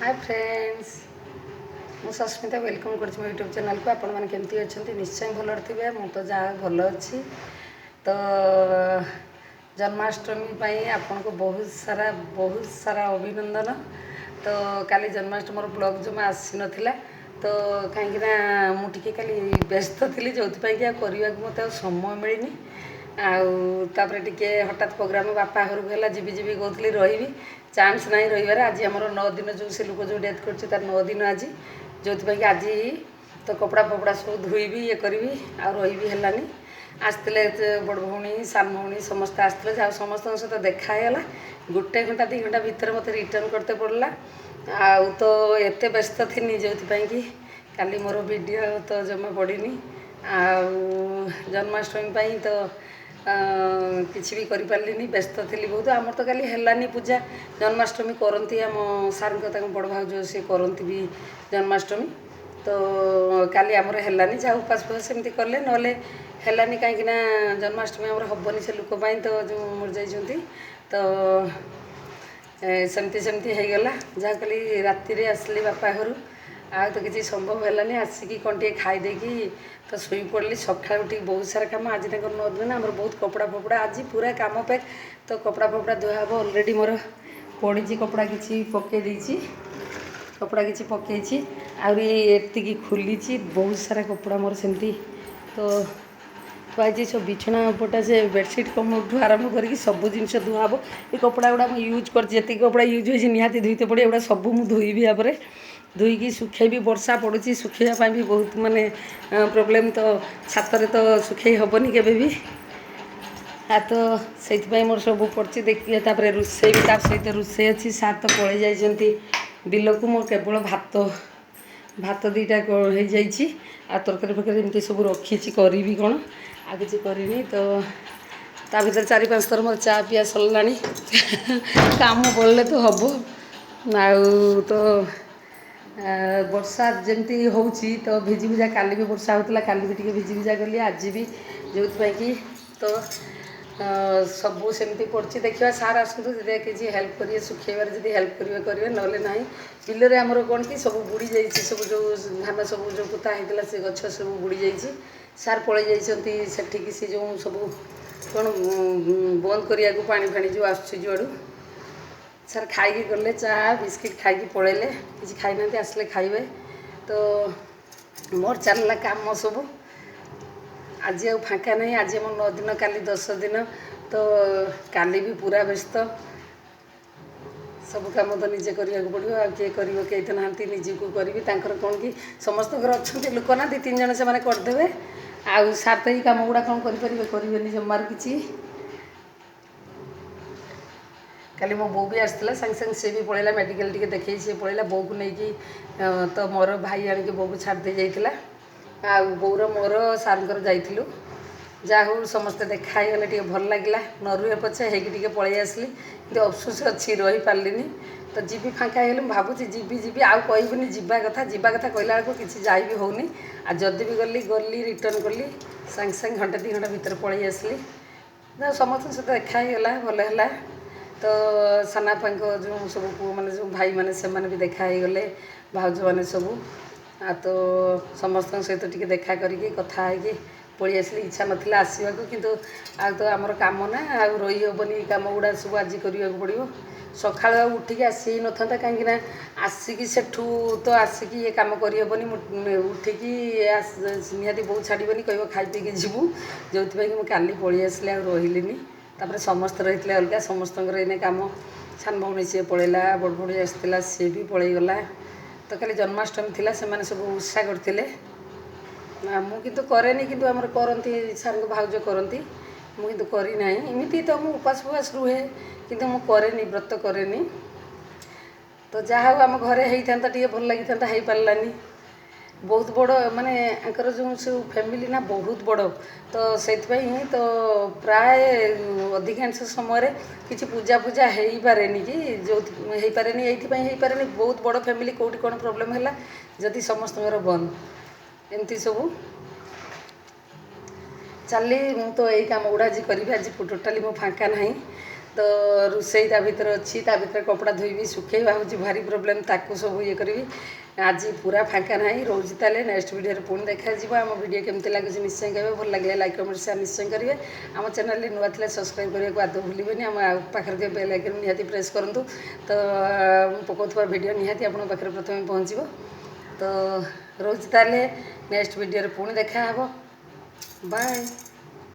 Hi friends मु Sasmita welcome कर YouTube channel को आपण मैंने केमती अच्छा निश्चय भल थे मु तो जहाँ भल अच्छी तो जन्माष्टमी पाई आपन को बहुत सारा अभिनंदन। तो काली जन्माष्टमी ब्लॉग जमा आसी नाला तो कहीं मुझे खाली व्यस्त थी जो करने को मत समय मिलनी आउे टे हठात प्रोग्राम बापा घर को जीवी जीवी कहती रही चान्स ना रही आज आम 9 दिन जो से लोक जो डेथ कर 9 दिन आज जो आज तो कपड़ा फपड़ा सब धोईबी ये करी आ रही है आसते बड़ भौणी सान भौणी समस्ते आसते समस्त सहित देखाला गोटे घंटा 2 घंटा भितर मत रिटर्न करते पड़ला तो एत व्यस्त थी जो कि काली मोर वीडियो तो जमा पड़नी जन्माष्टमी तो किसी भी करि पारलिनी व्यस्त थी बहुत आमर तो काली हेलानी पूजा जन्माष्टमी करती आम सार बड़ भाज सी करती भी जन्माष्टमी तो काली आमर हेलानी जहाँ उपास फुपास सेमती कले नले हेलानी कहीं जन्माष्टमी आमर हेनी से लोक तो जो मर जाइछंती तो सेमती सेमती हो गला जहाँ कल राति आसली बापा घर आ तो किसी संभव है आसिकी कौन टे खाईदे तो शुई पड़ली सका उठी बहुत सारा कम आज तक 9 दिन आम बहुत कपड़ा फपड़ा आज पूरा कम पैक तो कपड़ा फपड़ा धुआ हे अलरेडी मोर पड़ी कपड़ा किसी पकई देती कपड़ा किसी पकई आती खुली बहुत सारा कपड़ा मोर सेमती तो थुआई सब बिछना उपटा से बेडसीट कमठू आरंभ करके सब जिन धुआ हे ये कपड़ा गुड़ा यूज कर कपड़ा यूज हो निहाती धुईते पड़े एगुड़ा सब मुझे धोईबी यापर धोईकी सुखेबी वर्षा पड़ुची सुखेबा भी बहुत माने प्रोब्लेम तो छाତରେ तो सुखे हेनी के भी तो से मोर सब पड़ी देखिए रोसे भी सहित रोसे अच्छी सार तो पलि जाइछंती बिल को मोर केवल भात भात 2टा हो जाइए आ तरकारी फरकारी एमती सब रखी करी कौन आ कि करनी तो ता भर 4-5 थर मोर चा पिया सरला काम पड़े तो हम आउ तो वर्षा जमती होची तो भिजी भिजा काली भी वर्षा होता काली भी टे भिजी भिजा गली आज भी जो कि तो सबू सेमती पड़ी देखा सार आसतु किसी हेल्प करेंगे सुखेबार जब हेल्प करेंगे ना ना बिलरे आमर कौन कि सब बुड़ी जाइए सब जो धान सब जो पोता होता से गछ सब बुड़ी जाइए सार पलि जाइए से जो सब कौन बंद करने को पानी फाणी जो आसुआड़ू सार खाई गले चाह बिस्किट खाई पलैले किसी खाई ना आसले खाइबे तो मोर चलला काम सब आज आ फाँका नहीं आज आम 9 दिन काली 10 दिन तो काली भी पूरा व्यस्त सब काम तो निजे करिया पड़ो आ किए कर कई तो ना निजी को करी कौन कि समस्त अच्छा लोक ना 2-3 जन से करदे आउ सार तो ये कम गुड़ा कौन करेंगे जमार कि काली मो बो भी आसला संगे संगे सी भी पलैला मेडिकल टी देखे सी पलैला बो को लेकिन तो मोर भाई आणिक बो को छाड़ दे जाइला आ बोर मोर सार जाइलु जहाँ हूँ समस्ते देखाई गले भल लगे न रुहे पछे होगी पलि आसली कि अफसोस अच्छी रही पार्लिनी तो जी फाँका हो भावुँ जी आउ कहबी जावा कथा कहला बेलू किसी जाई भी होनी आ जदि भी गली रिटर्न कली सांगे सांगे घंटे 2 घंटा भितर पलि आसली समस्त सहित देखाईगला भल है तो सानापा जो सब पुआ मैंने जो भाई मैंने से भी देखाई गले भाउज मैंने सबू आ तो समस्त सहित टी देखा करके कथा है पलि आसली इच्छा नाला आसवाक किंतु आ तो आमर कम ना आ रही हेनी कम गुड़ा सब आज करने पड़ो सका उठिकी आसी न था कहीं आसिकी सेठू तो आसिकी ये कम करनी उठिकी निहाती बहुत छाड़बनी कह खाई पीकी जीवु जो काली पलि आसली आ रही तापर समस्त रही अलग समस्त एने कम सान भौणी सी पलैला बड़ भौणी आसला सी भी पलैगला तो खाली जन्माष्टमी थी से सब उत्साह करते मुझे कैनि कि आम करती सार भाउज करती मुझे करना एमती तो मुझे उपास फुपास रुहे कि मुझे व्रत कैनि तो जहाँ आम घरे होता टे भल लगी था हो पारानी बहुत बड़ माने आंकर जो सब फैमिली ना बहुत बड़ तो से तो प्राय अधिकांश समय किसी पूजा पूजा हो पारे कि जो हो पारे ये पारे बहुत बड़ फैमिली कौटी कौन प्रोब्लेम है जदि समस्त बंद एमती सब चली तो यही कम गुड़ा आज करी आज टोटाली मो फाँका ना तो रोसई ता भीतर अच्छी ता भीतर कपड़ा धोइबी सुखेଇବା ହେଉଛି ଭାରି ପ୍ରୋବ୍ଲେମ୍ ତାକୁ ସବୁ ଇଏ କରିବି ଆଜି ପୁରା ଫାଙ୍କା ନାହିଁ ରହୁଛି ତାହେଲେ ନେକ୍ସଟ ଭିଡ଼ିଓରେ ପୁଣି ଦେଖାଯିବ ଆମ ଭିଡ଼ିଓ କେମିତି ଲାଗୁଛି ନିଶ୍ଚୟ କହିବେ ଭଲ ଲାଗିଲେ ଲାଇକ୍ କମେଣ୍ଟ ସେୟାର ନିଶ୍ଚୟ କରିବେ ଆମ ଚ୍ୟାନେଲରେ ନୂଆ ଥିଲେ ସବସ୍କ୍ରାଇବ୍ କରିବାକୁ ଆଦୌ ଭୁଲିବେନି ଆମ ପାଖରେ ଥିବା ବେଲ୍ ଆଇକନ୍ ନିହାତି ପ୍ରେସ୍ କରନ୍ତୁ ତ ମୁଁ ପକାଉଥିବା ଭିଡ଼ିଓ ନିହାତି ଆପଣଙ୍କ ପାଖରେ ପ୍ରଥମେ ପହଞ୍ଚିବ ତ ରହୁଛି ତାହେଲେ ନେକ୍ସଟ ଭିଡ଼ିଓରେ ପୁଣି ଦେଖା ହେବ ବାଏ।